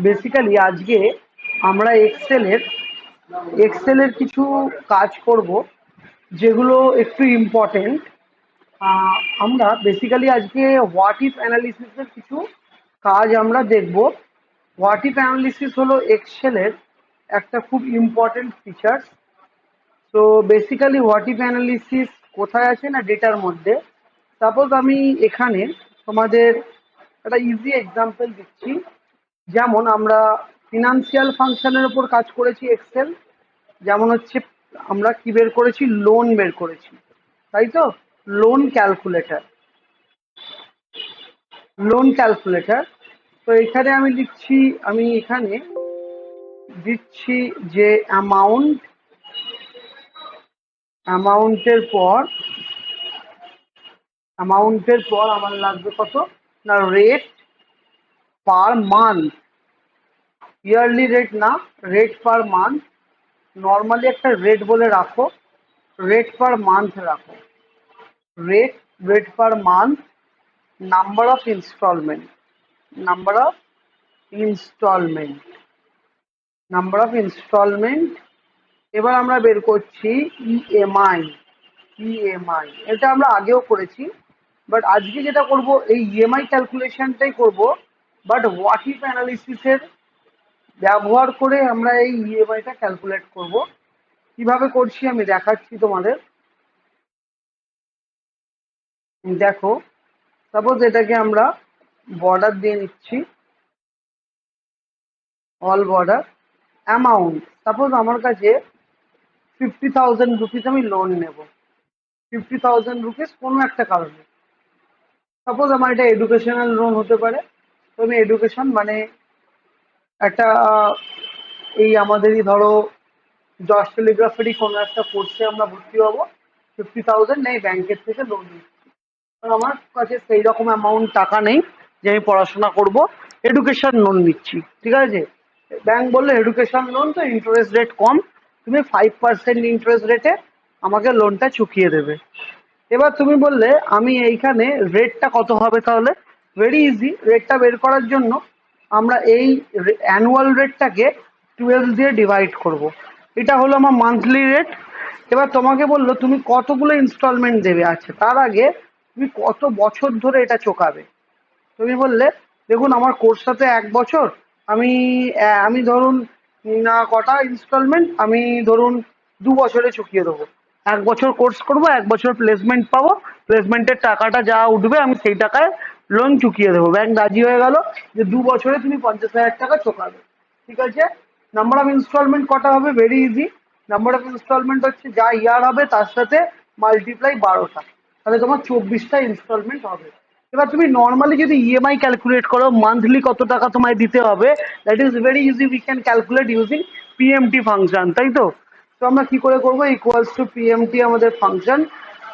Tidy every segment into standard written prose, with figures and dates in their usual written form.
Basically আজকে আমরা এক্সেলের কিছু কাজ করব যেগুলো একটু ইম্পর্টেন্ট। আমরা বেসিক্যালি আজকে হোয়াট ইফ অ্যানালিসিসের কিছু কাজ আমরা দেখব। হোয়াট ইফ অ্যানালিসিস হলো এক্সেলের একটা খুব ইম্পর্টেন্ট ফিচার্স। তো বেসিক্যালি হোয়াট ইফ অ্যানালিসিস কোথায় আছে না, ডেটার মধ্যে। সাপোজ আমি এখানে তোমাদের একটা ইজি এক্সাম্পল দিচ্ছি। যেমন আমরা ফিনান্সিয়াল ফাংশনের উপর কাজ করেছি এক্সেল। যেমন হচ্ছে আমরা কি বের করেছি, লোন বের করেছি, তাই তো। Loan calculator, loan calculator. তো এখানে আমি লিখছি, আমি এখানে দিচ্ছি যে অ্যামাউন্টের পর আমার লাগবে কত না, rate per month. Yearly rate না, রেট পার মান্থ। নর্মালি একটা রেট বলে রাখো, রেট পার মান্থ রাখো। Rate rate per month, number of installment, number of installment, number of installment. এবার আমরা বের করছি ইএমআই। ইএমআই এটা আমরা আগেও করেছি, বাট আজকে যেটা করব এই ইএমআই ক্যালকুলেশনটাই করব, বাট হোয়াট ইফ অ্যানালিসিসের ব্যবহার করে আমরা এই ইএমআইটা ক্যালকুলেট করব। কিভাবে করছি আমি দেখাচ্ছি তোমাদের। দেখো, সাপোজ এটাকে আমরা বর্ডার দিয়ে নিচ্ছি, অল বর্ডার। অ্যামাউন্ট, সাপোজ আমার কাছে 50,000 রুপিস আমি লোন নেব। 50,000 রুপিস কোনো একটা কারণে। সাপোজ আমার এটা এডুকেশনাল লোন হতে পারে। তো আমি এডুকেশন মানে একটা এই আমাদেরই ধরো জজ টেলিগ্রাফারি কোনো একটা কোর্সে আমরা ভর্তি হবো। 50,000 নেই ব্যাংকের থেকে লোন নিচ্ছি, কারণ আমার কাছে সেই রকম অ্যামাউন্ট টাকা নেই যে আমি পড়াশোনা করব, এডুকেশন লোন নিচ্ছি, ঠিক আছে। ব্যাংক বললো এডুকেশন লোন তো ইন্টারেস্ট রেট কম, তুমি 5% ইন্টারেস্ট রেটে আমাকে লোনটা চুকিয়ে দেবে। এবার তুমি বললে আমি এইখানে রেটটা কত হবে, তাহলে ভেরি ইজি। রেটটা বের করার জন্য আমরা এই অ্যানুয়াল রেটটাকে 12 দিয়ে ডিভাইড করব। এটা হলো আমার মান্থলি রেট। এবার তোমাকে বললো তুমি কতগুলো ইনস্টলমেন্ট দেবে। আচ্ছা, তার আগে তুমি কত বছর ধরে এটা চোকাবে। তুমি বললে দেখুন আমার কোর্সটাতে 1 বছর, আমি আমি ধরুন কটা ইনস্টলমেন্ট, আমি ধরুন 2 বছরে চুকিয়ে দেবো। 1 বছর কোর্স করব, 1 বছর প্লেসমেন্ট পাবো, প্লেসমেন্টের টাকাটা যা উঠবে আমি সেই টাকায় লোন চুকিয়ে দেবো। ব্যাংক রাজি হয়ে গেল যে 2 বছরে তুমি 50,000 টাকা চোকাবে, ঠিক আছে। নাম্বার অফ ইনস্টলমেন্ট কটা হবে, very easy. Number of installment হচ্ছে যা ইয়ার হবে তার সাথে মাল্টিপ্লাই 12টা, তাহলে তোমার 24টা ইনস্টলমেন্ট হবে। এবার তুমি নর্মালি যদি ইএমআই ক্যালকুলেট করো মান্থলি কত টাকা তোমায় দিতে হবে, that is very easy, we can calculate using PMT function, তাই তো। তো আমরা কি করে করবো, ইকুয়ালস টু পিএমটি আমাদের ফাংশন,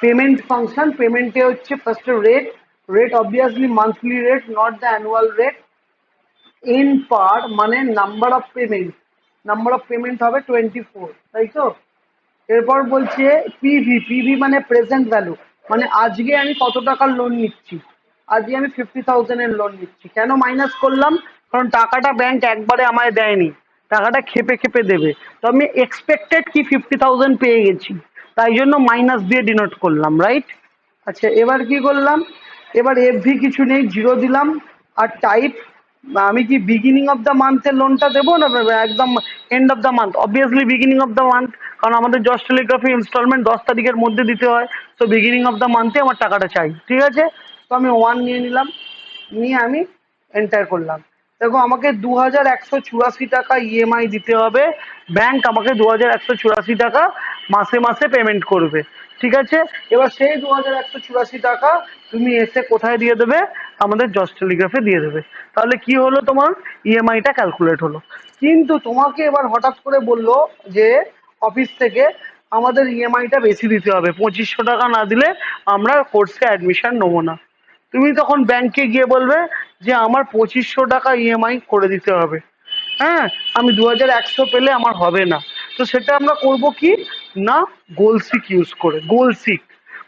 পেমেন্ট ফাংশন। পেমেন্টে হচ্ছে ফার্স্টে rate, rate obviously monthly rate, not the annual rate. N per মানে number of payment, number of payment হবে 24, তাই তো। এরপর বলছে পিভি, পিভি মানে প্রেজেন্ট ভ্যালু, মানে আজকে আমি কত টাকার লোন নিচ্ছি। আজকে আমি 50,000-এর লোন নিচ্ছি। কেন মাইনাস করলাম, কারণ টাকাটা ব্যাংক একবারে আমায় দেয়নি, টাকাটা খেপে খেপে দেবে। তো আমি এক্সপেক্টেড কি 50,000 পেয়ে গেছি, তাই জন্য মাইনাস দিয়ে ডিনোট করলাম, রাইট। আচ্ছা, এবার কি করলাম, এবার এফভি কিছু নেই, জিরো দিলাম। আর টাইপ, আমি কি বিগিনিং অফ দ্য মান্থের লোনটা দেবো না একদম end of the month, obviously beginning of the month, কারণ আমাদের জজ টেলিগ্রাফি ইনস্টলমেন্ট 10 তারিখের মধ্যে দিতে হয়। তো বিগিনিং অফ দ্য মান্থে আমার টাকাটা চাই, ঠিক আছে। তো আমি 1 নিয়ে নিলাম, নিয়ে আমি এন্টার করলাম। দেখো আমাকে 2,184 টাকা ইএমআই দিতে হবে, ব্যাংক আমাকে 2,184 টাকা মাসে মাসে পেমেন্ট করবে, ঠিক আছে। এবার সেই 2,184 টাকা তুমি এসে কোথায় দিয়ে দেবে, আমাদের জজ টেলিগ্রাফে দিয়ে দেবে। তাহলে কি হলো, তোমার ইএমআইটা ক্যালকুলেট হলো। কিন্তু তোমাকে এবার হঠাৎ করে বললো যে অফিস থেকে আমাদের ইএমআইটা বেশি দিতে হবে, 2,500 টাকা না দিলে আমরা কোর্সে অ্যাডমিশন নেবো না। তুমি তখন ব্যাংকে গিয়ে বলবে যে আমার 2,500 টাকা ইএমআই করে দিতে হবে। হ্যাঁ, আমি 2,100 পেলে আমার হবে না। তো সেটা আমরা করব কি না, গোলসিক ইউজ করে। গোলসিক,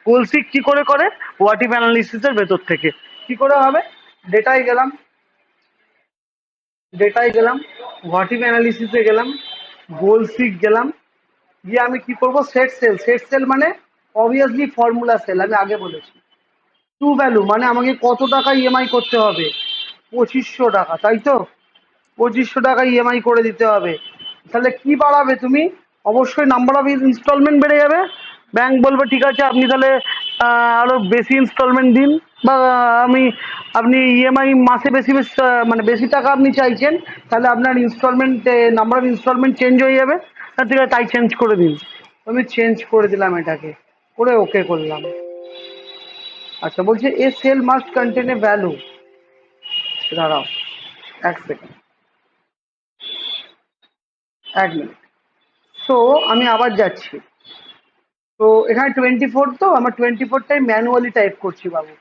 গোলসিক কি করে করে, হোয়াট ইফ অ্যানালিসিসের ভেতর থেকে কি করে হবে, ডেটায় গেলাম, ডেটায় গেলাম, হোয়াট ইফ অ্যানালিসিসে গেলাম, গোল সিক গেলাম, গিয়ে আমি কি করব, সেট সেল। সেট সেল মানে অবভিয়াসলি ফর্মুলা সেল, আমি আগে বলেছি। টু ভ্যালু মানে আমাকে কত টাকা ইএমআই করতে হবে, 2500 টাকা, তাই তো? 2500 টাকা ইএমআই করে দিতে হবে। তাহলে কি বাড়াবে তুমি? অবশ্যই নাম্বার অফ ইনস্টলমেন্ট বেড়ে যাবে। ব্যাংক বলবে ঠিক আছে আপনি তাহলে আরো বেশি ইনস্টলমেন্ট দিন, বা আমি আপনি ইএমআই মাসে বেশি বেশি মানে বেশি টাকা আপনি চাইছেন, তাহলে আপনার installment number of installment change হয়ে যাবে। ঠিক আছে তাই চেঞ্জ করে দিন। আমি চেঞ্জ করে দিলাম এটাকে, করে ওকে করলাম। আচ্ছা বলছে a cell must contain a value. দাঁড়াও 1 সেকেন্ড, 1 মিনিট। তো আমি আবার যাচ্ছি। তো এখানে 24, তো আমার 24টাই ম্যানুয়ালি টাইপ করছি বাবু।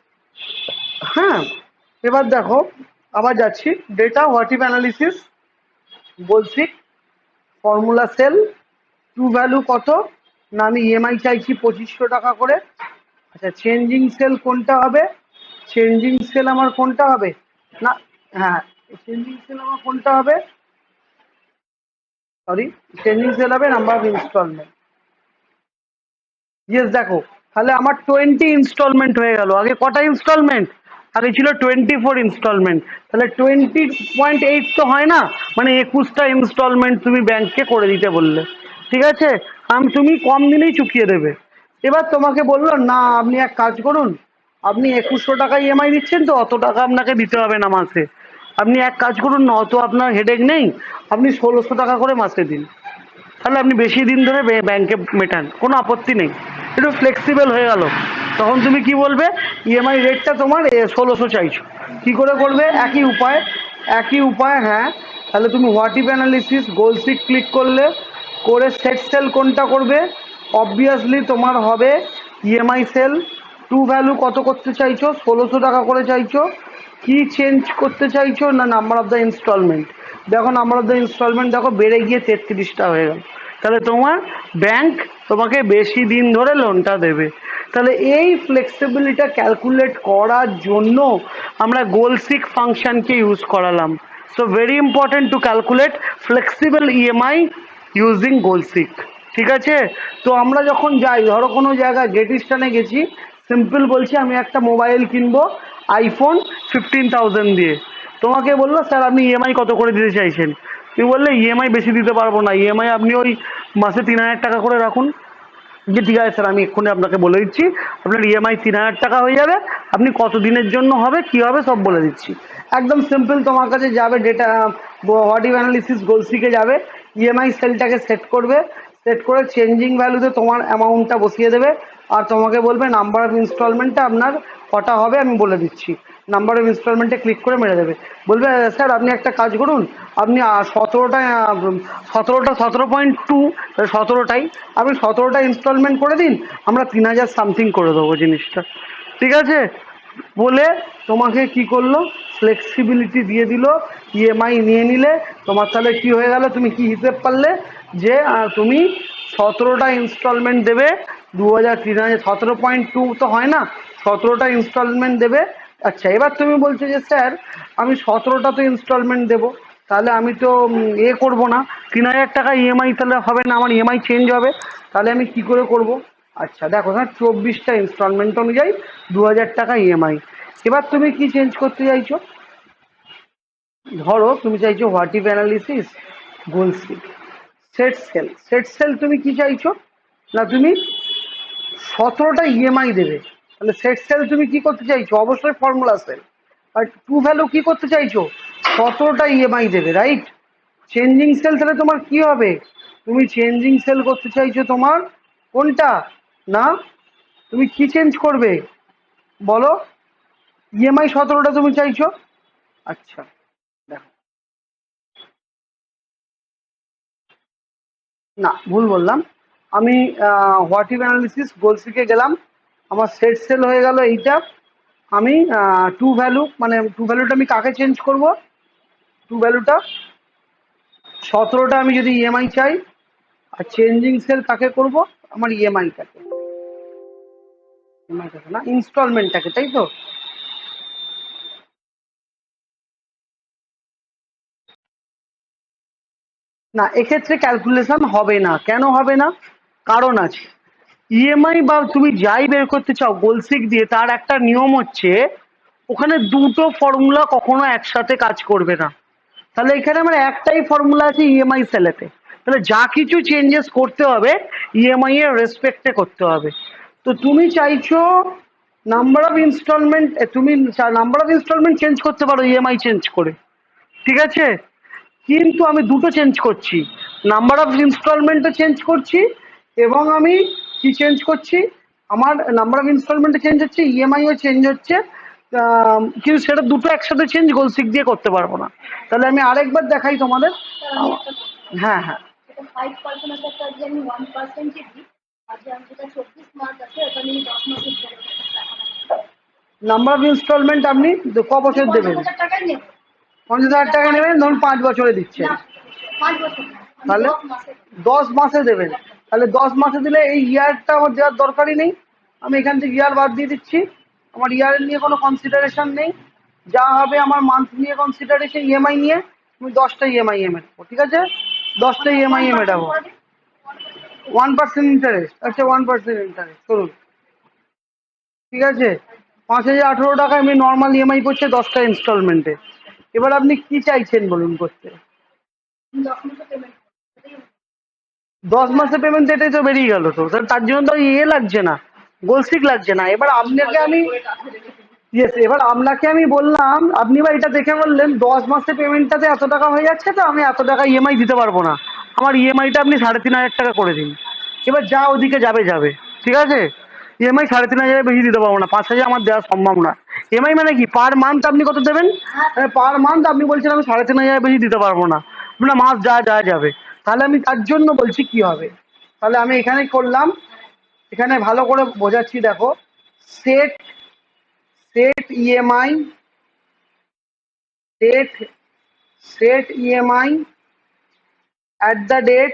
হ্যাঁ, এবার দেখো আবার যাচ্ছি। ডেটা হোয়াট ইফ অ্যানালিসিস, বলছি ফর্মুলা সেল, টু ভ্যালু কত, না আমি ইএমআই চাইছি 2500 টাকা করে। আচ্ছা চেঞ্জিং সেল কোনটা হবে, চেঞ্জিং সেল আমার কোনটা হবে, না হ্যাঁ চেঞ্জিং সেল আমার কোনটা হবে, সরি, চেঞ্জিং সেল হবে নাম্বার অফ ইনস্টলমেন্ট। ইয়েস দেখো, তাহলে আমার 20 ইনস্টলমেন্ট হয়ে গেল। আগে কটা ইনস্টলমেন্ট, আগে ছিল 24 ইনস্টলমেন্ট। তাহলে 20.8 তো হয় না, মানে 21টা ইনস্টলমেন্ট তুমি ব্যাংককে করে দিতে বললে। ঠিক আছে, তুমি কম দিনেই চুকিয়ে দেবে। এবার তোমাকে বললো না আপনি এক কাজ করুন, আপনি 2100 টাকা ইএমআই দিচ্ছেন তো অত টাকা আপনাকে দিতে হবে না মাসে, আপনি এক কাজ করুন না, অত আপনার হেডেক নেই, আপনি 1600 টাকা করে মাসে দিন। তাহলে আপনি বেশি দিন ধরে ব্যাংকে মেটান, কোনো আপত্তি নেই, একটু ফ্লেক্সিবল হয়ে গেল। তখন তুমি কি বলবে, ইএমআই রেটটা তোমার 1600 চাইছো, কি করে করবে, একই উপায়, একই উপায়, হ্যাঁ। তাহলে তুমি হোয়াট ইফ অ্যানালিসিস গোলসিক ক্লিক করলে, করে সেট সেল কোনটা করবে, অবভিয়াসলি তোমার হবে ইএমআই সেল। টু ভ্যালু কত করতে চাইছো, 1600 টাকা করে চাইছো। কি চেঞ্জ করতে চাইছো, না নাম্বার অফ দ্য ইনস্টলমেন্ট। দেখো নাম্বার অফ দ্য ইনস্টলমেন্ট দেখো বেড়ে গিয়ে 33টা হয়ে গেল। তাহলে তোমার ব্যাংক তোমাকে বেশি দিন ধরে লোনটা দেবে। তাহলে এই ফ্লেক্সিবিলিটা ক্যালকুলেট করার জন্য আমরা গোলসিক ফাংশনকে ইউজ করালাম। So very important to calculate flexible EMI using goal seek. ঠিক আছে, তো আমরা যখন যাই, ধরো কোনো জায়গায় গেট স্টানে গেছি, সিম্পল বলছি আমি একটা মোবাইল কিনবো আইফোন 15,000 দিয়ে, তোমাকে বললো স্যার আপনি ইএমআই কত করে দিতে চাইছেন, তুমি বললে ইএমআই বেশি দিতে পারবো না, ইএমআই আপনি ওই মাসে 3000 টাকা করে রাখুন। যে ঠিক আছে স্যার আমি এক্ষুনি আপনাকে বলে দিচ্ছি, আপনার ইএমআই 3000 টাকা হয়ে যাবে, আপনি কত দিনের জন্য হবে কি হবে সব বলে দিচ্ছি। একদম সিম্পল, তোমার কাছে যাবে ডেটা হোয়াট ইফ অ্যানালিসিস গোলসিকে যাবে, ইএমআই সেলটাকে সেট করবে, সেট করে চেঞ্জিং ভ্যালুতে তোমার অ্যামাউন্টটা বসিয়ে দেবে, আর তোমাকে বলবে নাম্বার অফ ইনস্টলমেন্টটা আপনার কটা হবে আমি বলে দিচ্ছি, নাম্বার অফ ইনস্টলমেন্টে ক্লিক করে মেরে দেবে। বলবে স্যার আপনি একটা কাজ করুন, আপনি 17.2, 17টাই আপনি 17টা ইনস্টলমেন্ট করে দিন, আমরা 3000 সামথিং করে দেবো জিনিসটা। ঠিক আছে, বলে তোমাকে কি করলো, ফ্লেক্সিবিলিটি দিয়ে দিল, ইএমআই নিয়ে নিলে। তোমার তাহলে কি হয়ে গেল, তুমি কি হিসেব পারলে যে তুমি 17টা ইনস্টলমেন্ট দেবে, 2000 3000, 17.2 তো হয় না, 17টা ইনস্টলমেন্ট দেবে। আচ্ছা এবার তুমি বলছো যে স্যার আমি 17টা তো ইনস্টলমেন্ট দেবো, তাহলে আমি তো করবো না, 3000 টাকা ইএমআই তাহলে হবে না, আমার ইএমআই চেঞ্জ হবে, তাহলে আমি কি করে করব। আচ্ছা দেখো হ্যাঁ 24টা ইনস্টলমেন্ট অনুযায়ী 2000 টাকা ইএমআই। এবার তুমি কি চেঞ্জ করতে চাইছো, ধরো তুমি চাইছো what if analysis goal seek set cell. Set cell তুমি কি চাইছো, না তুমি 17টা ইএমআই দেবে, তাহলে সেট সেল তুমি কি করতে চাইছো, অবশ্যই formula sell. R to value কি করতে চাইছো, 17টা ইএমআই দেবে, রাইট। চেঞ্জিং সেল তাহলে তোমার কি হবে, তুমি চেঞ্জিং সেল করতে চাইছো তোমার কোনটা, না তুমি কি চেঞ্জ করবে বলো, ইএমআই 17টা তুমি চাইছো। আচ্ছা দেখো, না ভুল বললাম, আমি হোয়াট ইফ অ্যানালিসিস গোলসিকে গেলাম, আমার সেট সেল হয়ে গেল এইটা। আমি টু ভ্যালু মানে টু ভ্যালুটা আমি কাকে চেঞ্জ করব, টু ভ্যালুটা 17টা আমি যদি ইএমআই চাই, আর চেঞ্জিং সেল কাকে করব, আমার ইএমআইটাকে, ইএমআইটাকে না ইনস্টলমেন্টটাকে, তাই তো। না, এক্ষেত্রে ক্যালকুলেশন হবে না। কেন হবে না? কারণ আছে। ইএমআই বা তুমি যাই বের করতে চাও গোলসিক দিয়ে, তার একটা নিয়ম হচ্ছে ওখানে দুটো ফর্মুলা কখনো একসাথে কাজ করবে না। তাহলে এখানে আমার একটাই ফর্মুলা আছে ইএমআই সেলেতে। তাহলে যা কিছু চেঞ্জেস করতে হবে ইএমআই এর রেসপেক্টে করতে হবে। তো তুমি চাইছো নাম্বার অফ ইনস্টলমেন্ট, তুমি নাম্বার অফ ইনস্টলমেন্ট চেঞ্জ করতে পারো ইএমআই চেঞ্জ করে, ঠিক আছে? কিন্তু আমি দুটো চেঞ্জ করছি, নাম্বার অফ ইনস্টলমেন্টও চেঞ্জ করছি এবং আমি কি চেঞ্জ করছি, আমার নাম্বার অফ ইনস্টলমেন্টও চেঞ্জ হচ্ছে, ইএমআইও চেঞ্জ হচ্ছে। কিন্তু সেটা দুটো একসাথে চেঞ্জ গোলসিক দিয়ে করতে পারবো না। তাহলে আমি আরেকবার দেখাই তোমাদের। হ্যাঁ, হ্যাঁ। নাম্বার অফ ইনস্টলমেন্ট আপনি ক বছর দেবেন? 50,000 টাকা নেবেন, ধরুন 5 বছরে দিচ্ছেন, তাহলে 10 মাসে দেবেন। তাহলে 10 মাসে দিলে এই ইয়ারটা আমার দেওয়ার দরকারই নেই, আমি এখান থেকে ইয়ার বাদ দিয়ে দিচ্ছি। আমার ইয়ার নিয়ে কোনো কনসিডারেশন নেই, যা হবে আমার মান্থ নিয়ে কনসিডারেশন, ইএমআই নিয়ে। আমি 10টা ইএমআই মেটাবো, ঠিক আছে? 10টা ইএমআই মেটাবো। 1% ইন্টারেস্ট, আচ্ছা 1% ইন্টারেস্ট করুন, ঠিক আছে? 5,018 টাকা এমনি নর্মাল ইএমআই পড়ছে 10টা ইনস্টলমেন্টে। এবার আপনি কি চাইছেন বলুন করতে? 10 মাসে পেমেন্ট, এটাই তো বেরিয়ে গেল। তো তার জন্য তো ইয়ে লাগছে না, গোলসিক লাগছে না। এবার আপনাকে আমি, ইয়েস, এবার আপনাকে আমি বললাম, আপনি এবার এটা দেখে বললেন 10 মাসে পেমেন্টটাতে এত টাকা হয়ে যাচ্ছে, তো আমি এত টাকা ইএমআই দিতে পারবো না, আমার ইএমআইটা আপনি 3,500 টাকা করে দিন। এবার যা ওদিকে যাবে যাবে, ঠিক আছে? ইএমআই 3,500 বেশি দিতে পারবো না, 5,000 আমার দেওয়া সম্ভব না। ইএমআই মানে কি, পার মান্থ আপনি কত দেবেন? পার মান্থ আপনি বলছেন আমি 3,500 বেশি দিতে পারবো না, না মাস যা যা যাবে। তাহলে আমি তার জন্য বলছি কি হবে। তাহলে আমি এখানে করলাম, এখানে ভালো করে বোঝাচ্ছি দেখো। Set set EMI, set set EMI at the date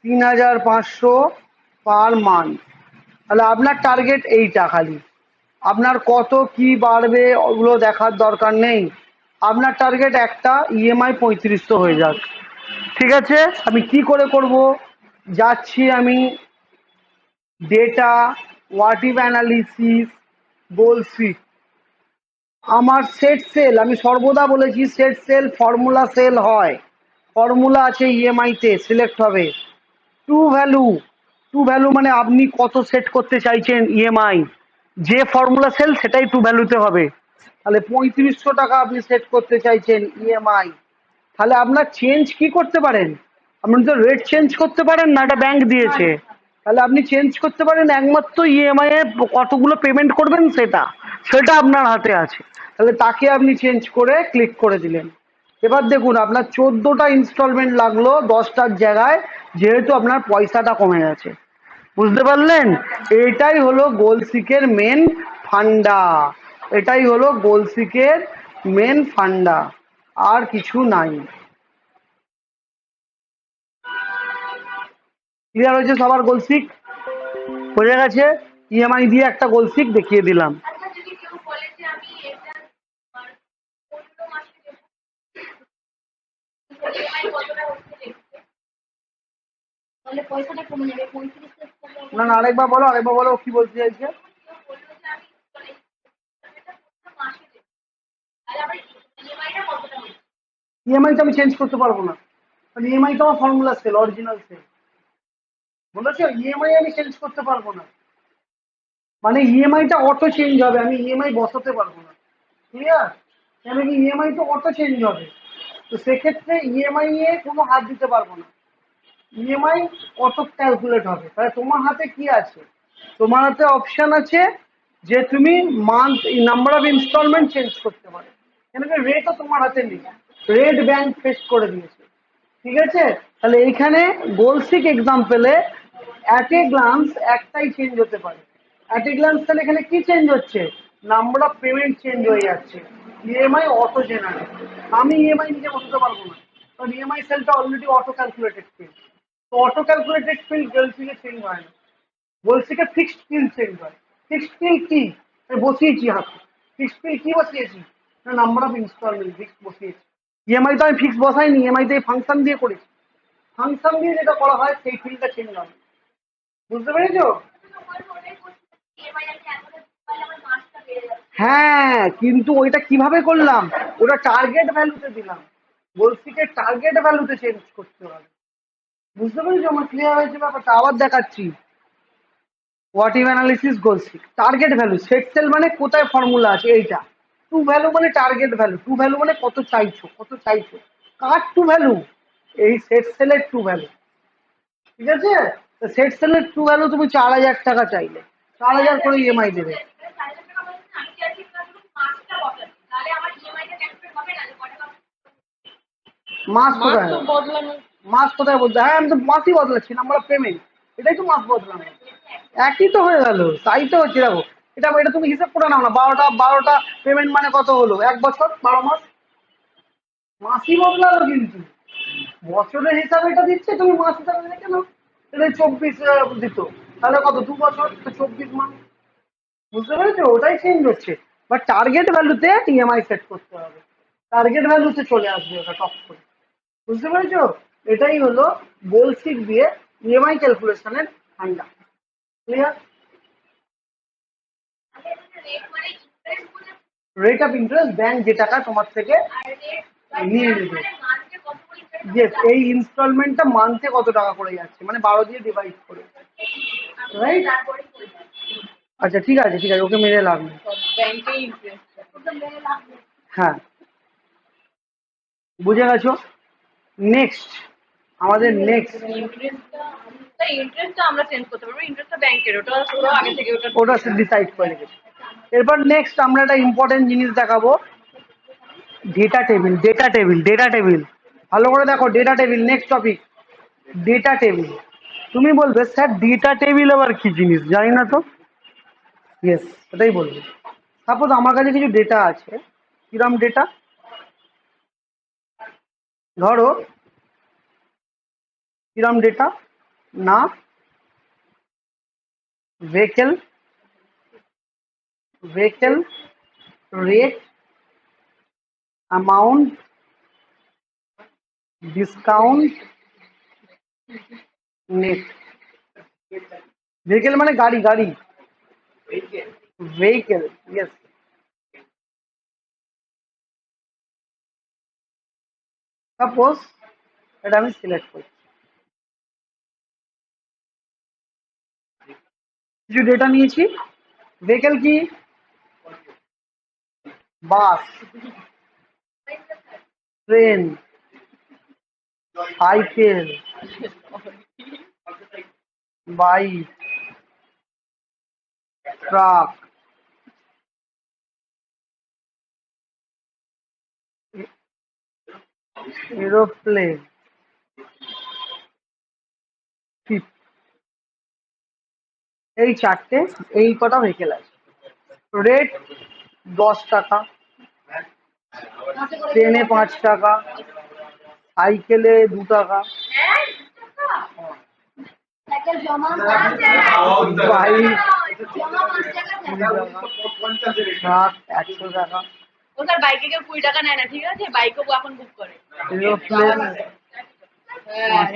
3,500 per month. তাহলে আপনার টার্গেট এইটা, খালি আপনার কত কি বাড়বে ওগুলো দেখার দরকার নেই, আপনার টার্গেট একটা ইএমআই 3500 হয়ে যাক, ঠিক আছে? আমি কি করে করব, যাচ্ছি আমি ডেটা, হোয়াটিভ অ্যানালিসিস, বলছি আমার সেট সেল, আমি সর্বদা বলেছি সেট সেল ফর্মুলা সেল হয়, ফর্মুলা আছে ইএমআইতে, সিলেক্ট হবে টু ভ্যালু। টু ভ্যালু মানে আপনি কত সেট করতে চাইছেন ইএমআই, যে ফর্মুলা সেল সেটাই টু ভ্যালুতে হবে। তাহলে 3500 টাকা আপনি সেট করতে চাইছেন ইএমআই। তাহলে আপনার চেঞ্জ কি করতে পারেন, আপনি তো রেট চেঞ্জ করতে পারেন না, এটা ব্যাংক দিয়েছে। তাহলে আপনি চেঞ্জ করতে পারেন একমাত্র ইএমআই এ কতগুলো পেমেন্ট করবেন, সেটা সেটা আপনার হাতে আছে। তাহলে তাকে আপনি চেঞ্জ করে ক্লিক করে দিলেন। এবার দেখুন আপনার 14টা ইনস্টলমেন্ট লাগলো 10টার জায়গায়, যেহেতু আপনার পয়সাটা কমে গেছে। বুঝতে পারলেন? এটাই হলো গোলসিকের মেন ফান্ডা, এটাই হলো গোলসিকের মেন ফান্ডা, আর কিছু নাই। ক্লিয়ার হয়েছে সবার গোলসিক? বোঝা গেছে? ইএমআই দিয়ে একটা গোলসিক দেখিয়ে দিলাম। না না, আরেকবার বলো, আরেকবার বলো, কি বলতে চাইছে? ইএমআই তো আমি চেঞ্জ করতে পারবো না, কারণ ইএমআই তো আমার ফর্মুলা সেল, অরিজিনাল সেল, বুঝেছো? ইএমআই আমি চেঞ্জ করতে পারবো না, মানে ইএমআইটা অটো চেঞ্জ হবে, আমি ইএমআই বসাতে পারবো না। ক্লিয়ার? কেন কি, ইএমআই তো অটো চেঞ্জ হবে, তো সেক্ষেত্রে ইএমআই এ কোনো হাত দিতে পারবো না, ইএমআই অটো ক্যালকুলেট হবে। তাহলে তোমার হাতে কি আছে, তোমার হাতে অপশন আছে যে তুমি month number of installment change করতে পারো, কেন কি রেটও তোমার হাতে নেই, রেট ব্যাংক ফেস করে দিয়েছে, ঠিক আছে? তাহলে এইখানে গোলসিক এক্সাম্পলে অ্যাট এ গ্লান্স একটাই চেঞ্জ হতে পারে। অ্যাট এ গ্লান্স তাহলে এখানে কি চেঞ্জ হচ্ছে, নাম্বার অফ পেমেন্ট চেঞ্জ হয়ে যাচ্ছে, ইএমআই অটো জেনারেট। আমি ইএমআই নিজে বসাতে পারবো না, কারণ ইএমআই সেলটা অলরেডি অটো ক্যালকুলেটেড ফিল। তো অটো ক্যালকুলেটেড ফিল গোলসিকে চেঞ্জ হয় না, গোলসিকে ফিক্সড ফিল চেঞ্জ হয়। ফিক্সড ফিল কি, আমি বসিয়েছি হাতে, ফিক্সড ফিল কি বসিয়েছি, না নাম্বার অফ ইনস্টলমেন্ট ফিক্স বসিয়েছি। ইএমআই তো আমি ফিক্স বসাইনি, ইএমআই তো এই ফাংশন দিয়ে করেছি, ফাংশন দিয়ে যেটা করা হয় সেই ফিল্ডটা চেঞ্জ হবে, বুঝতে পেরেছো? হ্যাঁ, কিন্তু ওইটা কিভাবে করলাম, ওটা টার্গেট ভ্যালুতে দিলাম, গোলসিকে টার্গেট ভ্যালুতে চেঞ্জ করতে হবে, বুঝতে পেরেছো? আমার ক্লিয়ার হয়েছে ব্যাপারটা? আবার দেখাচ্ছি। What if analysis goal seek target value, set cell মানে কোথায় ফর্মুলা আছে এইটা, টু ভ্যালু মানে টার্গেট ভ্যালু, টু ভ্যালু মানে কত চাইছো, কত চাইছো, কার টু ভ্যালু, এই সেট সেলের টু ভ্যালু, ঠিক আছে? সেট সেলের টু ভ্যালু তুমি 4,000 টাকা চাইলে 4,000 করে ইএমআই দেবে। মাস কোথায়, মাস কোথায় বলতে, হ্যাঁ আমি তো মাসই বদলাচ্ছি, নাম্বার অফ পেমেন্ট, এটাই তো মাস বদলানো, একই তো হয়ে গেল, তাই তো হচ্ছে। দেখো এটা এটা তুমি হিসাব করে নাও না, 12টা পেমেন্ট মানে কত হলো, 1 বছর, 12 মাস, মাসই বদলালো কিন্তু বছরের হিসাবে এটা দিচ্ছে, তুমি মাস হিসাবে দেখে নাও, এটা 24 দিত, তাহলে কত, 2 বছর, 24 মাস, বুঝতে পেরেছো? ওটাই চেঞ্জ হচ্ছে, বাট টার্গেট ভ্যালুতে ইএমআই সেট করতে হবে, টার্গেট ভ্যালুতে চলে আসবে ওটা টপ করে, বুঝতে পেরেছো? এটাই হলো গোলসিক দিয়ে ইএমআই ক্যালকুলেশনের ফান্ডা, clear? Rate of interest, bank যে টাকা তোমার থেকে নিয়ে নেবে, যে এই ইনস্টলমেন্টটা মান্থে কত টাকা করে যাচ্ছে, মানে 12 দিয়ে ডিভাইড করে, রাইট? আচ্ছা ঠিক আছে, ঠিক আছে, ওকে মেরে লাভ নেই। হ্যাঁ, বুঝে গেছো? নেক্সট, আমাদের নেক্সট, ওটা ডিসাইড করে রেখেছে। এরপর নেক্সট আমরা একটা ইম্পর্টেন্ট জিনিস দেখাবো, data table, data table, data table, ভালো করে দেখো, data table next topic, data table. তুমি বলবে স্যার ডেটা টেবিল আবার কি জিনিস, জানি না তো। ইয়েস, সেটাই বলবো। সাপোজ আমার কাছে কিছু ডেটা আছে, কিরম ডেটা, ধরো কিরম ডেটা, না, vehicle, vehicle rate, amount, discount, net. Vehicle মানে গাড়ি, গাড়ি, ভেহিকেল, ইয়েস। সাপোজ এটা আমি সিলেক্ট করছি, কিছু ডেটা নিয়েছি, ভেহিকেল কি, bus, train, cycle, bike, truck, aeroplane, ship, এই চারটে, এই কটা ভেহিকেল আছে। রেট 10 টাকা, ট্রেনে 5 টাকা, সাইকেলে 2 টাকা, বাইক 20 টাকা, ট্রাক 100 টাকা, এরোপ্লেন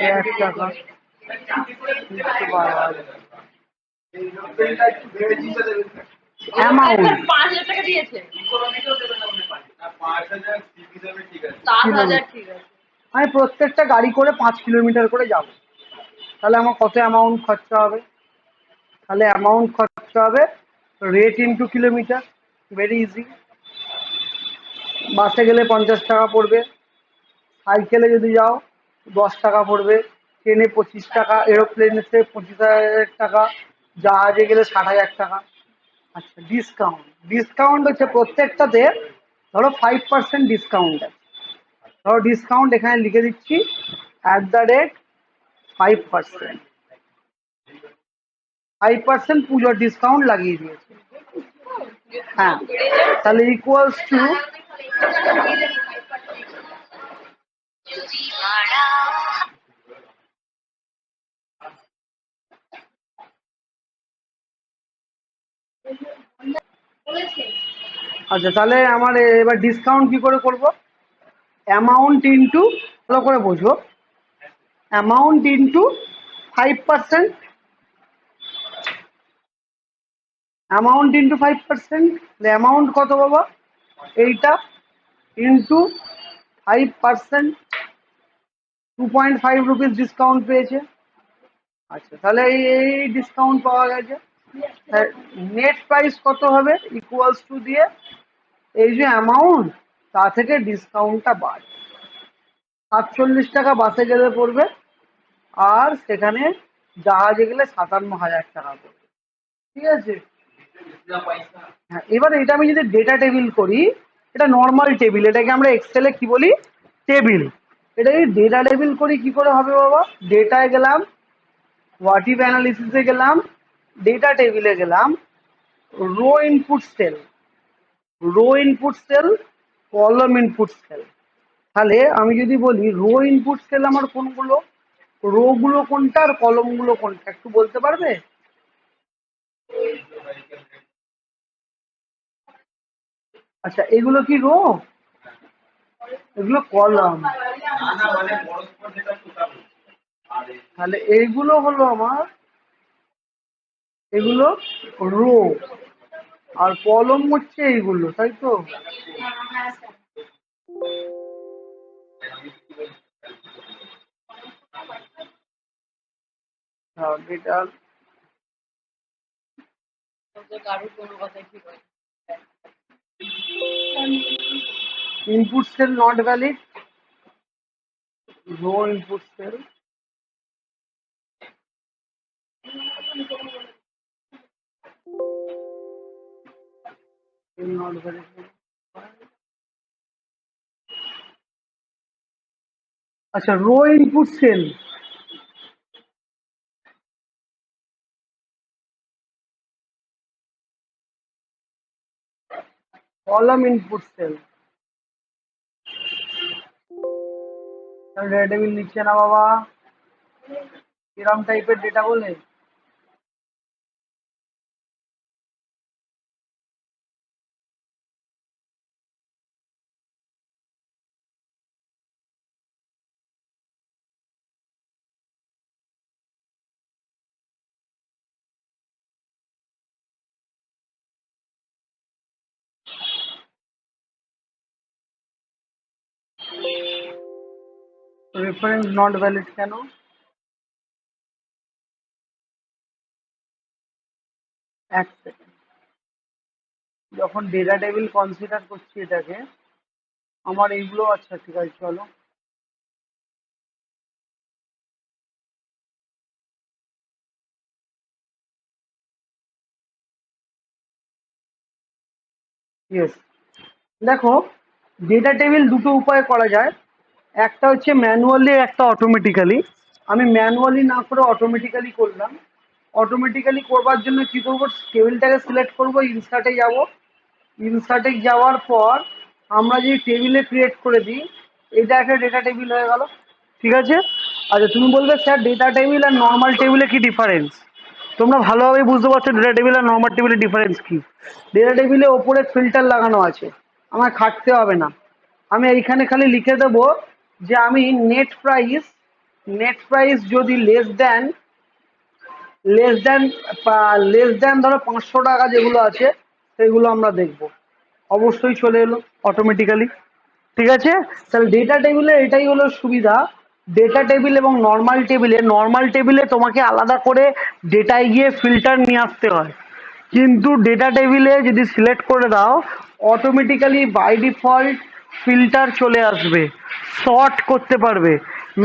1 টাকা, অ্যামাউন্ট, আমি প্রত্যেকটা গাড়ি করে 5 কিলোমিটার করে যাব, তাহলে আমার কত অ্যামাউন্ট খরচা হবে, তাহলে অ্যামাউন্ট খরচা হবে rate into kilometre, very easy. বাসে গেলে 50 টাকা পড়বে, সাইকেলে যদি যাও 10 টাকা পড়বে, ট্রেনে 25 টাকা, এরোপ্লেনে 25,000 টাকা, জাহাজে গেলে 60,000 টাকা। আচ্ছা, ডিসকাউন্ট, ডিসকাউন্ট হচ্ছে প্রত্যেকটাতে ধরো 5% ডিসকাউন্ট আছে, ধরো ডিসকাউন্ট এখানে লিখে দিচ্ছি @5%, 5% পুজোর ডিসকাউন্ট লাগিয়ে দিয়েছে। হ্যাঁ, তাহলে ইকুয়ালস টু, আচ্ছা তাহলে আমার এবার ডিসকাউন্ট কি করে করব, অ্যামাউন্ট ইন্টু, ভালো করে বোঝো, amount into 5%, amount into 5%, amount কত বাবা? এইটা ইন্টু 5%, 2.5 রুপিস ডিসকাউন্ট পেয়েছে। আচ্ছা, তাহলে এই ডিসকাউন্ট পাওয়া গেছে। নেট প্রাইস কত হবে? ইকুয়ালস টু দিয়ে এই যে অ্যামাউন্ট, তা থেকে ডিসকাউন্টটা বাদ। 47 টাকা বাসে গেলে পড়বে, আর সেখানে জাহাজে গেলে 57,000 টাকা পড়বে। ঠিক আছে। হ্যাঁ, এবার এটা আমি যদি ডেটা টেবিল করি, এটা নর্মাল টেবিল, এটাকে আমরা এক্সেলে কি বলি? টেবিল। এটা যদি ডেটা টেবিল করি কি করে হবে বাবা? ডেটায় গেলাম, হোয়াট ইফ অ্যানালিসিসে গেলাম, ডেটা টেবিলে গেলাম, row input cell, row input cell, column input cell. তাহলে আমি যদি বলি রো ইনপুট সেল আমার কোনগুলো, রো গুলো কোনটা আর কলম গুলো কোনটা, একটু বলতে পারবে? আচ্ছা, এগুলো কি রো? এগুলো কলাম। তাহলে এইগুলো হলো আমার, এগুলো রো, আর কলম হচ্ছে এইগুলো, তাই তো? এটা input cell not valid, row input cell, not valid. আচ্ছা, row input cell, column input cell. Data table নিচ্ছে না বাবা, কিরম টাইপের ডেটা বলে? রেফারেন্স নট ভ্যালিড কেন? এক সেকেন্ড, যখন ডেটা টেবিল কনসিডার করছি এটাকে, আমার এইগুলো, আচ্ছা ঠিক আছে চলো। ইয়েস, দেখো, ডেটা টেবিল দুটো উপায়ে করা যায়। একটা হচ্ছে ম্যানুয়ালি, একটা অটোমেটিক্যালি। আমি ম্যানুয়ালি না করে অটোমেটিক্যালি করলাম। অটোমেটিক্যালি করবার জন্য কি করবো? টেবিলটাকে সিলেক্ট করবো, ইনসার্টে যাব, ইনসার্টে যাওয়ার পর আমরা যে টেবিলে ক্রিয়েট করে দিই, এটা একটা ডেটা টেবিল হয়ে গেল। ঠিক আছে। আচ্ছা, তুমি বলবে স্যার ডেটা টেবিল আর নর্মাল টেবিলে কি ডিফারেন্স? তোমরা ভালোভাবে বুঝতে পারছো ডেটা টেবিল আর নর্মাল টেবিলের ডিফারেন্স কি। ডেটা টেবিলে ওপরে ফিল্টার লাগানো আছে, আমার খাটতে হবে না। আমি এইখানে খালি লিখে দেবো যে আমি নেট প্রাইস, নেট প্রাইস যদি লেস দেন লেস দেন ধরো 500 টাকা যেগুলো আছে সেগুলো আমরা দেখব। অবশ্যই চলে এলো অটোমেটিক্যালি। ঠিক আছে। তাহলে ডেটা টেবিলে এটাই হলো সুবিধা। ডেটা টেবিল এবং নর্মাল টেবিলে তোমাকে আলাদা করে ডেটায় গিয়ে ফিল্টার নিয়ে আসতে হয়, কিন্তু ডেটা টেবিলে যদি সিলেক্ট করে দাও, অটোমেটিক্যালি বাই ডিফল্ট ফিল্টার চলে আসবে, সর্ট করতে পারবে,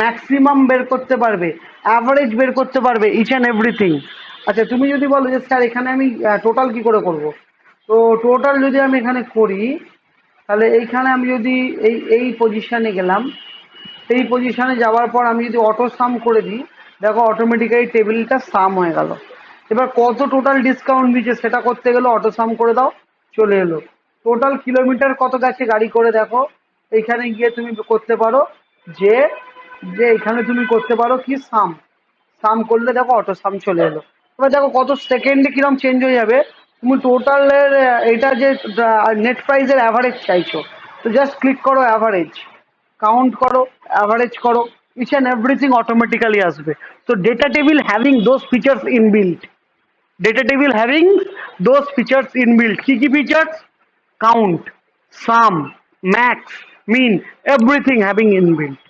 ম্যাক্সিমাম বের করতে পারবে, অ্যাভারেজ বের করতে পারবে, ইচ অ্যান্ড এভরিথিং। আচ্ছা, তুমি যদি বলো যে স্যার এখানে আমি টোটাল কি করে করব, তো টোটাল যদি আমি এখানে করি, তাহলে এইখানে আমি যদি এই পজিশনে গেলাম, এই পজিশনে যাওয়ার পর আমি যদি অটো সাম করে দিই, দেখো অটোমেটিক্যালি টেবিলটা সাম হয়ে গেল। এবার কত টোটাল ডিসকাউন্ট দিচ্ছে সেটা করতে গেলে অটো সাম করে দাও, চলে এলো। টোটাল কিলোমিটার কত গেছে গাড়ি করে দেখো, এইখানে গিয়ে তুমি করতে পারো যে, এখানে তুমি করতে পারো কি সাম, সাম করলে দেখো অটো সাম চলে এলো। এবার দেখো কত সেকেন্ডে কিরম চেঞ্জ হয়ে যাবে। তুমি টোটালের এটা যে নেট প্রাইসের অ্যাভারেজ চাইছো, তো জাস্ট ক্লিক করো অ্যাভারেজ, কাউন্ট করো, অ্যাভারেজ করো, each and everything automatically আসবে। So data table having those features inbuilt, data table having those features inbuilt, কি features? Count, sum, max, mean, everything having inbuilt।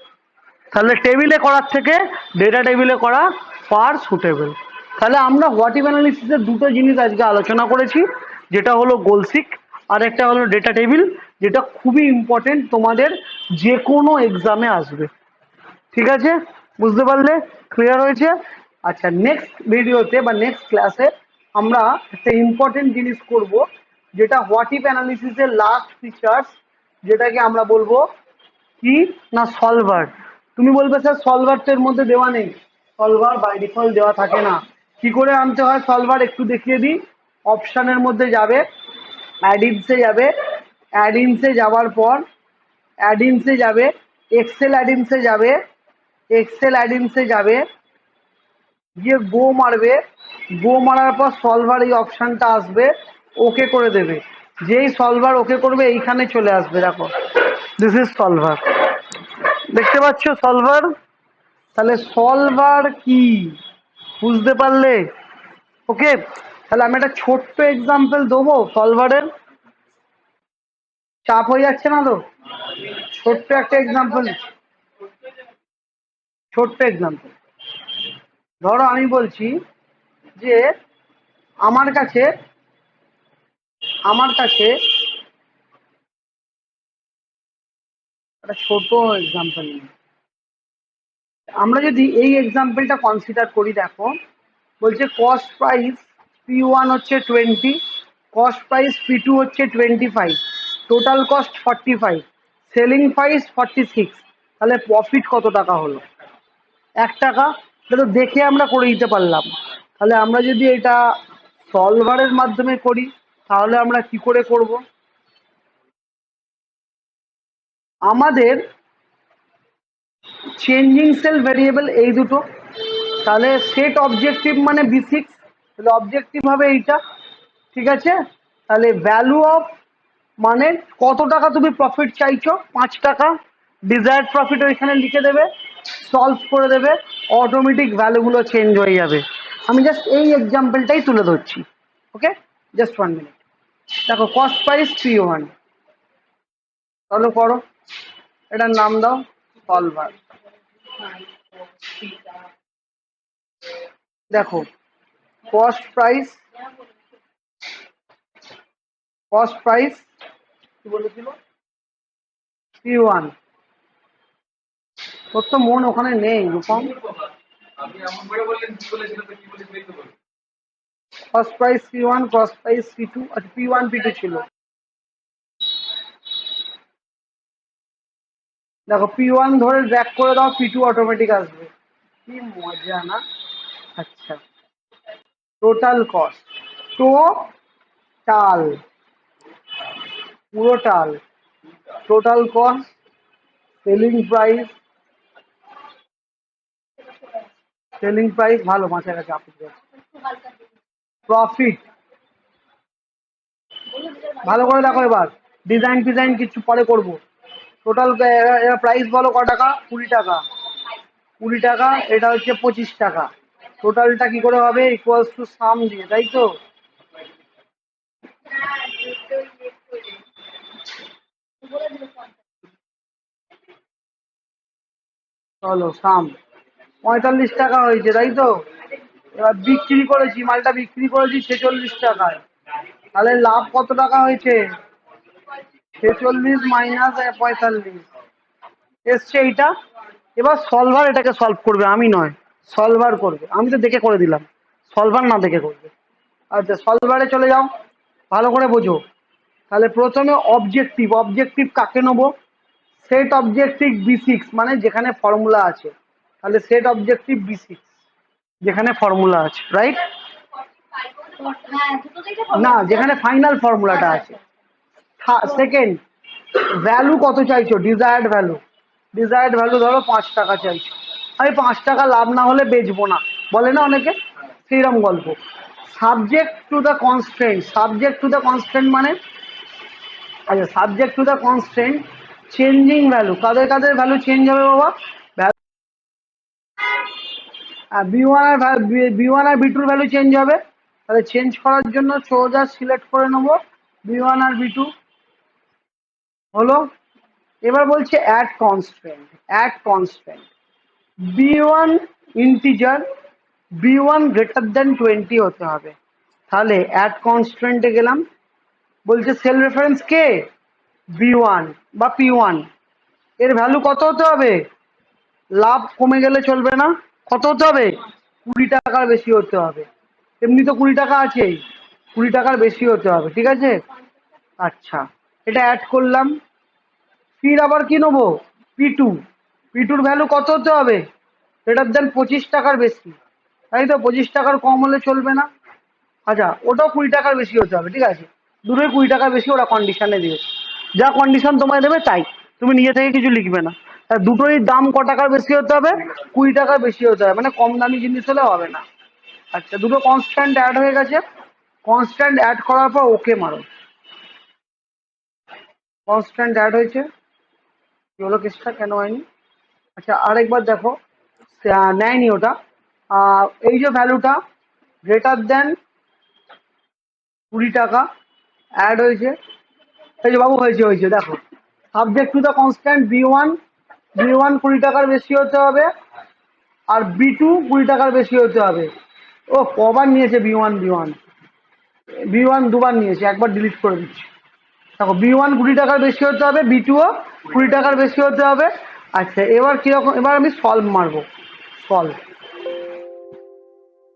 তাহলে টেবিলে করার থেকে ডেটা টেবিলে করা ফার সুটেবল। তাহলে আমরা হোয়াটিভ অ্যানালিসিসের দুটো জিনিস আজকে আলোচনা করেছি, যেটা হলো গোলসিক আর একটা হলো ডেটা টেবিল, যেটা খুবই ইম্পর্টেন্ট তোমাদের যে কোনো এক্সামে আসবে। ঠিক আছে, বুঝতে পারলে? ক্লিয়ার হয়েছে? আচ্ছা, নেক্সট ভিডিওতে বা নেক্সট ক্লাসে আমরা একটা ইম্পর্টেন্ট জিনিস করব, যেটা হোয়াটিভ অ্যানালিসিসের লাস্ট ফিচার্স, যেটাকে আমরা বলবো কি না সলভার। তুমি বলবে স্যার সলভার তো এর মধ্যে দেওয়া নেই। সলভার বাই ডিফল্ট দেওয়া থাকে না। কি করে আনতে হয় সলভার একটু দেখিয়ে দিই। অপশানের মধ্যে যাবে, অ্যাডিনসে যাবে, অ্যাডিনসে যাওয়ার পর অ্যাডিনসে যাবে, এক্সেল অ্যাডিনসে যাবে, এক্সেল অ্যাডিনসে যাবে, গিয়ে গো মারবে, গো মারার পর সলভার এই অপশানটা আসবে, ওকে করে দেবে। যেই সলভার ওকে করবে এইখানে চলে আসবে, দেখো দিস ইজ সলভার। দেখতে পাচ্ছ সলভার? তাহলে সলভার কি বুঝতে পারলে? ওকে, তাহলে আমি একটা ছোট্ট এক্সাম্পল দেবো সলভারের। চাপ হয়ে যাচ্ছে না তো? ছোট্ট একটা এক্সাম্পল, ছোট্ট এক্সাম্পল। ধরো আমি বলছি যে আমার কাছে আমার কাছে একটা ছোট এক্সাম্পল নিই। আমরা যদি এই এক্সাম্পলটা কনসিডার করি, দেখো বলছে কস্ট প্রাইস P1 হচ্ছে 20, কস্ট প্রাইস P2 হচ্ছে 25, টোটাল কস্ট 45, সেলিং প্রাইস 46। তাহলে প্রফিট কত টাকা হলো? 1 টাকা। তাহলে দেখে আমরা করে দিতে পারলাম। তাহলে আমরা যদি এটা সলভারের মাধ্যমে করি, তাহলে আমরা কি করে করব? আমাদের চেঞ্জিং সেল ভেরিয়েবল এই দুটো, তাহলে সেট অবজেক্টিভ মানে B6, তাহলে অবজেক্টিভ হবে এইটা। ঠিক আছে, তাহলে ভ্যালু অফ মানে কত টাকা তুমি প্রফিট চাইছো, 5 টাকা। ডিজায়ার্ড প্রফিট ওইখানে লিখে দেবে, সলভ করে দেবে, অটোমেটিক ভ্যালুগুলো চেঞ্জ হয়ে যাবে। আমি জাস্ট এই এক্সাম্পলটাই তুলে ধরছি। ওকে, জাস্ট 1 মিনিট। দেখো কস্ট প্রাইস P1, তাহলে করো, এটার নাম দাও সলভার। দেখো কস্ট প্রাইস, কস্ট প্রাইস কি বলেছিল? P1। তোর তো মন ওখানে নেই Rupam. Cost price P1, cost price P2, আচ্ছা P1 P2 ছিল। দেখো P1 ধরে ড্র্যাগ করে দাও, P2 অটোমেটিক আসবে। কি মজা না? আচ্ছা, টোটাল কস্ট, টোটাল, পুরোটাল, total cost, selling price, selling price ভালো মাথায় কাছে আপনি, প্রফিট। ভালো করে দেখো এবার, ডিজাইন ফিজাইন কিছু পরে করবো। টোটাল প্রাইস বলো ক টাকা? 20 টাকা। 20 টাকা, এটা হচ্ছে 25 টাকা। টোটালটা কি করে হবে? ইকুয়ালস টু সাম দিয়ে, তাই তো? চলো সাম 45 টাকা হয়েছে, তাই তো? এবার বিক্রি করেছি, মালটা বিক্রি করেছি 46 টাকায়। তাহলে লাভ কত টাকা হয়েছে? 46 মাইনাস 45 এসছে এইটা। এবার সলভার এটাকে সলভ করবে, আমি নয়, সলভার করবে। আমি তো দেখে করে দিলাম, সলভার না দেখে করবে। আচ্ছা সলভারে চলে যাও, ভালো করে বোঝো। তাহলে প্রথমে অবজেক্টিভ, অবজেক্টিভ কাকে নেবো? সেট অবজেক্টিভ B6, মানে যেখানে ফর্মুলা আছে। তাহলে সেট অবজেক্টিভ B6 যেখানে ফর্মুলা আছে, রাইট? না, যেখানে ফাইনাল ফর্মুলাটা আছে। সেকেন্ড, ভ্যালু কত চাইছো? ডিজায়ার্ড ভ্যালু, ডিজায়ার্ড ভ্যালু ধরো 5 টাকা চাইছো। আমি 5 টাকা লাভ না হলে বেচবো না, বলে না অনেকে, সেইরকম গল্প। Subject to the constraint, subject to the constraint মানে, আচ্ছা subject to the constraint changing value, কাদের কাদের ভ্যালু চেঞ্জ হবে বাবা? বি ওয়ান আর বি ওয়ান আর বি টুর ভ্যালু চেঞ্জ হবে, তাহলে চেঞ্জ করার জন্য সোজা সিলেক্ট করে নেবো বি ওয়ান আর বি টু। হলো। এবার বলছে add constant B one integer B one greater than 20 হতে হবে। তাহলে অ্যাড কনস্ট্যান্টে গেলাম, বলছে cell reference K B one বা পি ওয়ান, এর ভ্যালু কত হতে হবে, লাভ কমে গেলে চলবে না, কত হতে হবে, 20 টাকার বেশি হতে হবে। এমনি তো 20 টাকা আছেই, 20 টাকার বেশি হতে হবে, ঠিক আছে। আচ্ছা, এটা অ্যাড করলাম। ফির আবার কি নেবো, পি টু, পি টুর ভ্যালু কত হতে হবে, গ্রেটার দেন 25 টাকার বেশি, তাই তো, 25 টাকার কম হলে চলবে না। আচ্ছা, ওটাও 20 টাকার বেশি হতে হবে, ঠিক আছে। দুটোই 20 টাকার বেশি ওরা কন্ডিশনে দিয়েছে, যা কন্ডিশন তোমায় দেবে তাই, তুমি নিজে থেকে কিছু লিখবে না। তা দুটোই দাম ক টাকার বেশি হতে হবে, 20 টাকার বেশি হতে হবে, মানে কম দামি জিনিস হলে হবে না। আচ্ছা, দুটো কনস্ট্যান্ট অ্যাড হয়ে গেছে, কনস্ট্যান্ট অ্যাড করার পর ওকে মারো। কনস্ট্যান্ট অ্যাড হয়েছে, কি হলো কেসটা, কেন হয়নি। আচ্ছা, আরেকবার দেখো, নেয়নি ওটা। এই যে ভ্যালুটা গ্রেটার দেন 20 টাকা অ্যাড হয়েছে, এই যে বাবু হয়েছে হয়েছে, দেখো, subject to the constant B one, B one 20 টাকার বেশি হতে হবে, আর বি টু 20 টাকার বেশি হতে হবে। ও কবার নিয়েছে B one, B one, B one দুবার নিয়েছে, একবার ডিলিট করে দিচ্ছি। দেখো, বি ওয়ান 20 টাকার বেশি হতে হবে, বি টুও 20 টাকার বেশি হতে হবে। আচ্ছা, এবার কিরকম, এবার আমি সলভ মারবো, সলভ।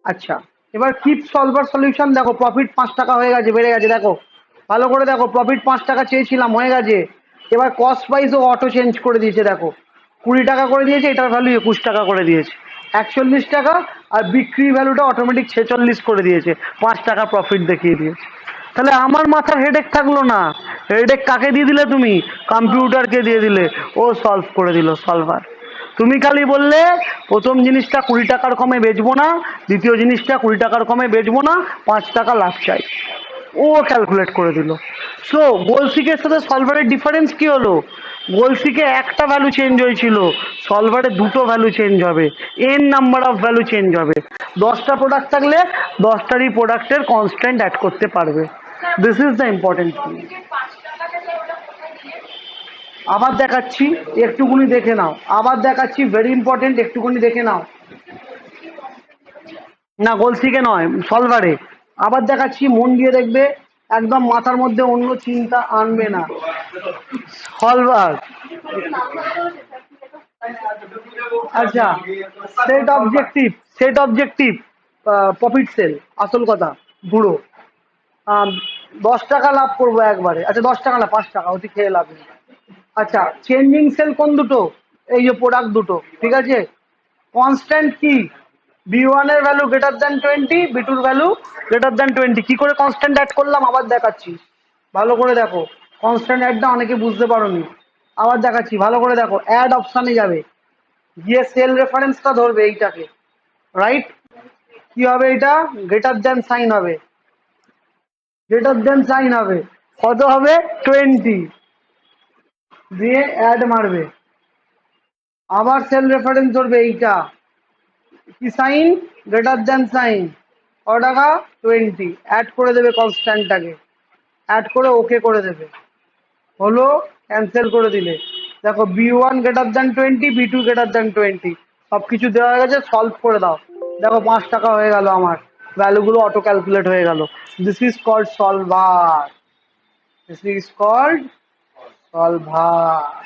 আচ্ছা, এবার কিপ সলভার সলিউশন, দেখো প্রফিট 5 টাকা হয়ে গেছে, বেড়ে গেছে, দেখো ভালো করে দেখো, প্রফিট 5 টাকা চেয়েছিলাম, হয়ে গেছে। এবার কস্ট প্রাইস ও অটো চেঞ্জ করে দিয়েছে, দেখো 20 টাকা করে দিয়েছে, এটার ভ্যালু 21 টাকা করে দিয়েছে, 41 টাকা। আর বিক্রি ভ্যালুটা অটোমেটিক 46 করে দিয়েছে, 5 টাকা প্রফিট দেখিয়ে দিয়েছে। তাহলে আমার মাথার হেডেক থাকলো না, হেডেক কাকে দিয়ে দিলে তুমি, কম্পিউটারকে দিয়ে দিলে, ও সলভ করে দিল সলভার। তুমি খালি বললে প্রথম জিনিসটা 20 টাকার কমে বেচবো না, দ্বিতীয় জিনিসটা 20 টাকার কমে বেচবো না, 5 টাকা লাভ চাই, ও ক্যালকুলেট করে দিল। সো গোলসিকের সাথে সলভারের ডিফারেন্স কি হলো, গোলসিকে একটা ভ্যালু চেঞ্জ হয়েছিল, সলভারে দুটো ভ্যালু চেঞ্জ হবে, N number of value change হবে। 10টা প্রোডাক্ট থাকলে 10টারই প্রোডাক্টের কনস্ট্যান্ট অ্যাড করতে পারবে। This is the important thing. আবার দেখাচ্ছি, একটুকুনি দেখে নাও, আবার দেখাচ্ছি, ভেরি ইম্পর্টেন্ট, একটুকুনি দেখে নাও। না, গোলসিকে নয়, সলভারে। আবার দেখাচ্ছি, মন দিয়ে দেখবে, একদম মাথার মধ্যে অন্য চিন্তা আনবে না। সলভার, আচ্ছা, সেট অবজেক্টিভ প্রফিট সেল, আসল কথা, বুড়ো। 10 টাকা লাভ করবো একবারে, আচ্ছা 10 টাকা না, 5 টাকা, অতি খেয়ে লাভ নেই। আচ্ছা, চেঞ্জিং সেল কোন দুটো, এই যে প্রোডাক্ট দুটো, ঠিক আছে। কনস্ট্যান্ট কি, বি ওয়ান এর ভ্যালু গ্রেটার দ্যান 20, বি টুর ভ্যালু গ্রেটার দ্যান 20। কি করে কনস্ট্যান্ট অ্যাড করলাম আবার দেখাচ্ছি, ভালো করে দেখো। কনস্ট্যান্ট অ্যাডটা অনেকে বুঝতে পারোনি, আবার দেখাচ্ছি, ভালো করে দেখো। অ্যাড অপশানে যাবে, গিয়ে সেল রেফারেন্সটা ধরবে এইটাকে, রাইট। কি হবে, এটা গ্রেটার দ্যান সাইন হবে, গ্রেটার দ্যান সাইন হবে, কত হবে, 20, দিয়ে অ্যাড মারবে। আবার সেল রেফারেন্স ধরবে এইটা, কি সাইন, গ্রেটার দ্যান সাইন, ক টাকা, 20, অ্যাড করে দেবে কনস্ট্যান্টটাকে, অ্যাড করে ওকে করে দেবে। হলো, ক্যান্সেল করে দিলে, দেখো B one greater than 20, B two greater than 20, সব কিছু দেওয়া হয়ে গেছে, সলভ করে দাও। দেখো 5 টাকা হয়ে গেল আমার, ভ্যালুগুলো অটো ক্যালকুলেট হয়ে গেল। This is called solver, this is called solver.